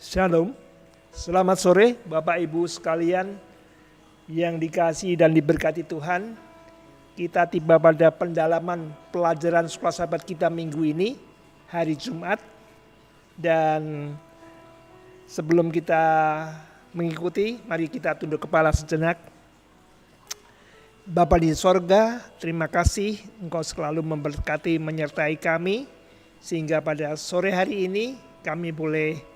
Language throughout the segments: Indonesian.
Shalom, selamat sore Bapak Ibu sekalian yang dikasihi dan diberkati Tuhan. Kita tiba pada pendalaman pelajaran sekolah sahabat kita minggu ini, hari Jumat. Dan sebelum kita mengikuti, mari kita tunduk kepala sejenak. Bapa di sorga, terima kasih Engkau selalu memberkati menyertai kami, sehingga pada sore hari ini kami boleh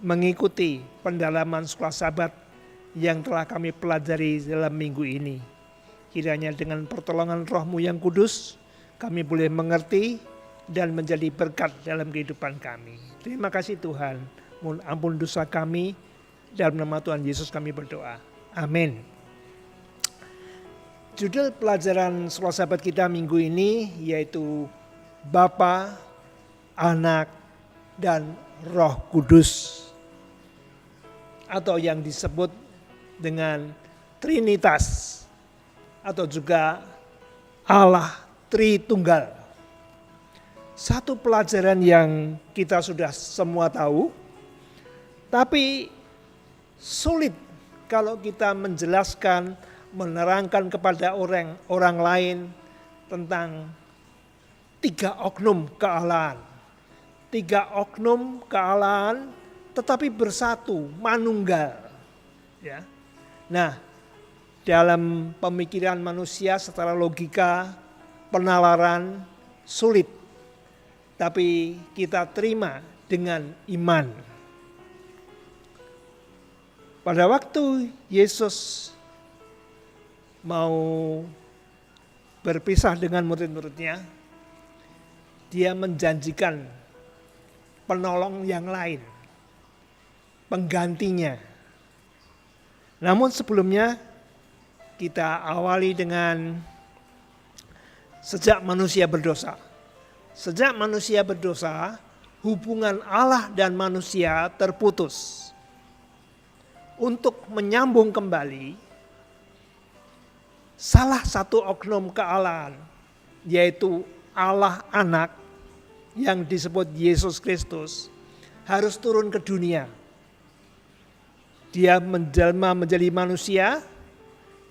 mengikuti pendalaman sekolah sahabat yang telah kami pelajari dalam minggu ini. Kiranya dengan pertolongan Roh-Mu yang kudus, kami boleh mengerti dan menjadi berkat dalam kehidupan kami. Terima kasih Tuhan, mohon ampun dosa kami, dalam nama Tuhan Yesus kami berdoa. Amin. Judul pelajaran sekolah sahabat kita minggu ini yaitu Bapa, Anak, dan Roh Kudus, atau yang disebut dengan Trinitas, atau juga Allah Tritunggal. Satu pelajaran yang kita sudah semua tahu, tapi sulit kalau kita menjelaskan, menerangkan kepada orang lain tentang tiga oknum kealahan. Tiga oknum kealahan tetapi bersatu, manunggal. Ya. Nah, dalam pemikiran manusia secara logika, penalaran sulit. Tapi kita terima dengan iman. Pada waktu Yesus mau berpisah dengan murid-muridnya, dia menjanjikan penolong yang lain, penggantinya. Namun sebelumnya kita awali dengan sejak manusia berdosa. Sejak manusia berdosa, hubungan Allah dan manusia terputus. Untuk menyambung kembali, salah satu oknum kealahan, yaitu Allah Anak yang disebut Yesus Kristus, harus turun ke dunia. Dia menjelma menjadi manusia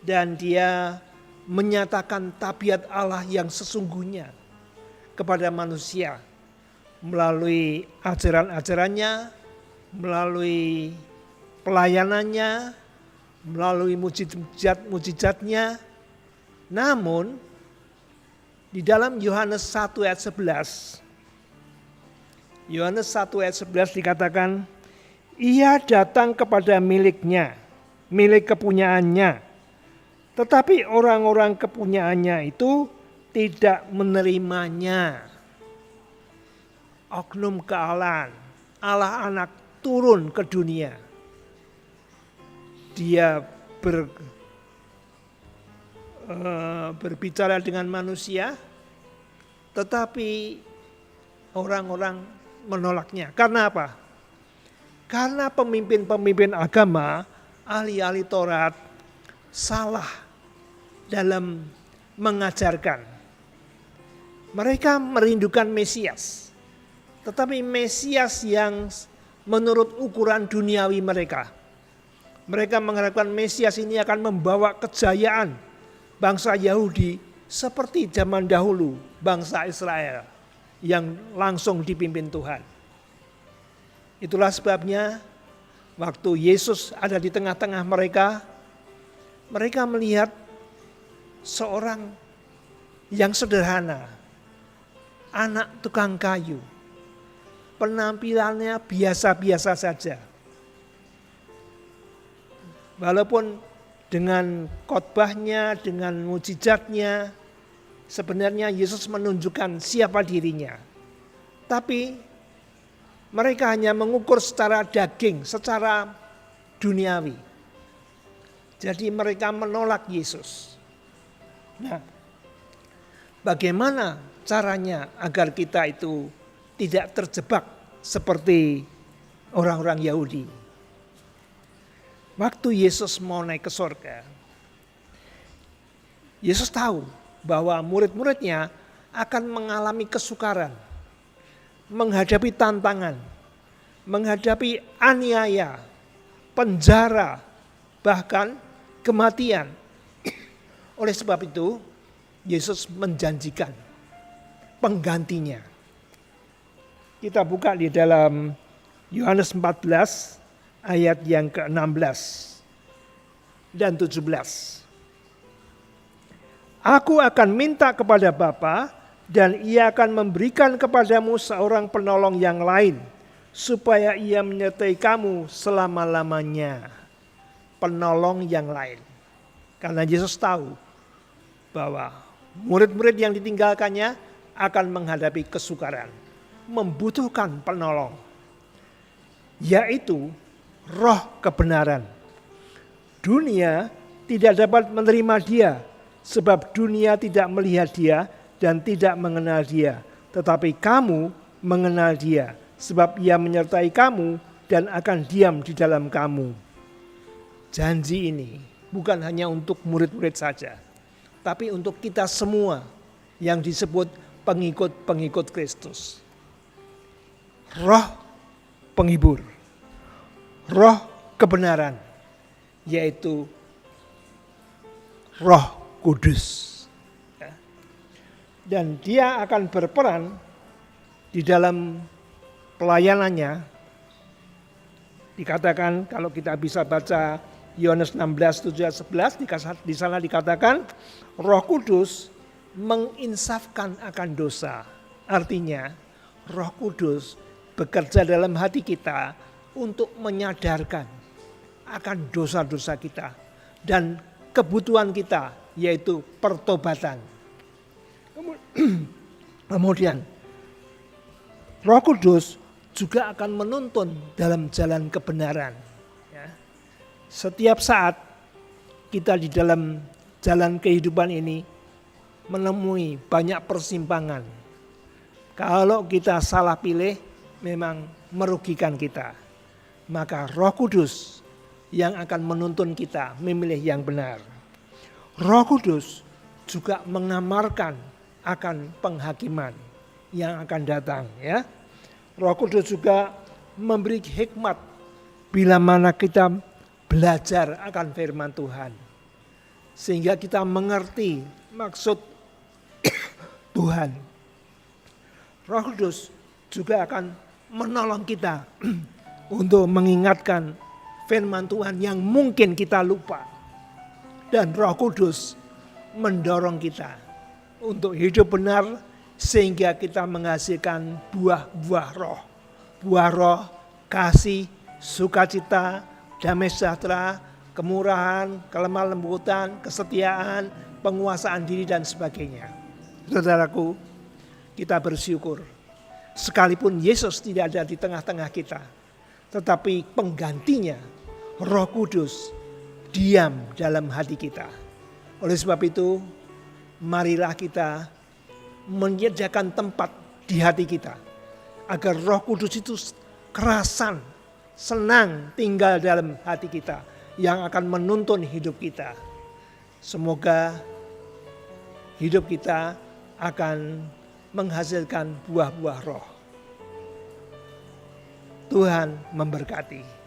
dan dia menyatakan tabiat Allah yang sesungguhnya kepada manusia melalui ajaran-ajarannya, melalui pelayanannya, melalui mujizat-mujizatnya. Namun di dalam Yohanes 1 ayat 11, Yohanes 1 ayat 11 dikatakan, ia datang kepada miliknya, milik kepunyaannya. Tetapi orang-orang kepunyaannya itu tidak menerimanya. Oknum kealahan, Allah Anak turun ke dunia. Dia berbicara dengan manusia, tetapi orang-orang menolaknya. Karena apa? Karena pemimpin-pemimpin agama, ahli-ahli Taurat salah dalam mengajarkan. Mereka merindukan Mesias, tetapi Mesias yang menurut ukuran duniawi mereka. Mereka mengharapkan Mesias ini akan membawa kejayaan bangsa Yahudi seperti zaman dahulu bangsa Israel yang langsung dipimpin Tuhan. Itulah sebabnya waktu Yesus ada di tengah-tengah mereka, mereka melihat seorang yang sederhana, anak tukang kayu. Penampilannya biasa-biasa saja. Walaupun dengan khotbahnya, dengan mujizatnya, sebenarnya Yesus menunjukkan siapa dirinya. Tapi mereka hanya mengukur secara daging, secara duniawi. Jadi mereka menolak Yesus. Nah, bagaimana caranya agar kita itu tidak terjebak seperti orang-orang Yahudi? Waktu Yesus mau naik ke surga, Yesus tahu bahwa murid-muridnya akan mengalami kesukaran, menghadapi tantangan, menghadapi aniaya, penjara, bahkan kematian. Oleh sebab itu, Yesus menjanjikan penggantinya. Kita buka di dalam Yohanes 14 ayat yang ke-16 dan 17. Aku akan minta kepada Bapa dan ia akan memberikan kepadamu seorang penolong yang lain supaya ia menyertai kamu selama-lamanya. Penolong yang lain. Karena Yesus tahu bahwa murid-murid yang ditinggalkannya akan menghadapi kesukaran, membutuhkan penolong, yaitu Roh kebenaran. Dunia tidak dapat menerima dia, sebab dunia tidak melihat dia dan tidak mengenal dia. Tetapi kamu mengenal dia, sebab ia menyertai kamu dan akan diam di dalam kamu. Janji ini bukan hanya untuk murid-murid saja, tapi untuk kita semua yang disebut pengikut-pengikut Kristus. Roh penghibur, roh kebenaran, yaitu Roh Kudus. Dan dia akan berperan di dalam pelayanannya. Dikatakan kalau kita bisa baca Yohanes 16, 7-11, di sana dikatakan Roh Kudus menginsafkan akan dosa. Artinya Roh Kudus bekerja dalam hati kita untuk menyadarkan akan dosa-dosa kita dan kebutuhan kita, yaitu pertobatan. Kemudian Roh Kudus juga akan menuntun dalam jalan kebenaran. Setiap saat kita di dalam jalan kehidupan ini menemui banyak persimpangan. Kalau kita salah pilih memang merugikan kita. Maka Roh Kudus yang akan menuntun kita memilih yang benar. Roh Kudus juga mengamarkan akan penghakiman yang akan datang, ya. Roh Kudus juga memberi hikmat bila mana kita belajar akan firman Tuhan, sehingga kita mengerti maksud Tuhan. Roh Kudus juga akan menolong kita untuk mengingatkan firman Tuhan yang mungkin kita lupa. Dan Roh Kudus mendorong kita untuk hidup benar sehingga kita menghasilkan buah-buah roh. Buah roh, kasih, sukacita, damai sejahtera, kemurahan, kelemah lembutan, kesetiaan, penguasaan diri dan sebagainya. Saudaraku, kita bersyukur. Sekalipun Yesus tidak ada di tengah-tengah kita, tetapi penggantinya, Roh Kudus, diam dalam hati kita. Oleh sebab itu, marilah kita menyediakan tempat di hati kita, agar Roh Kudus itu kerasan, senang tinggal dalam hati kita, yang akan menuntun hidup kita. Semoga hidup kita akan menghasilkan buah-buah roh. Tuhan memberkati.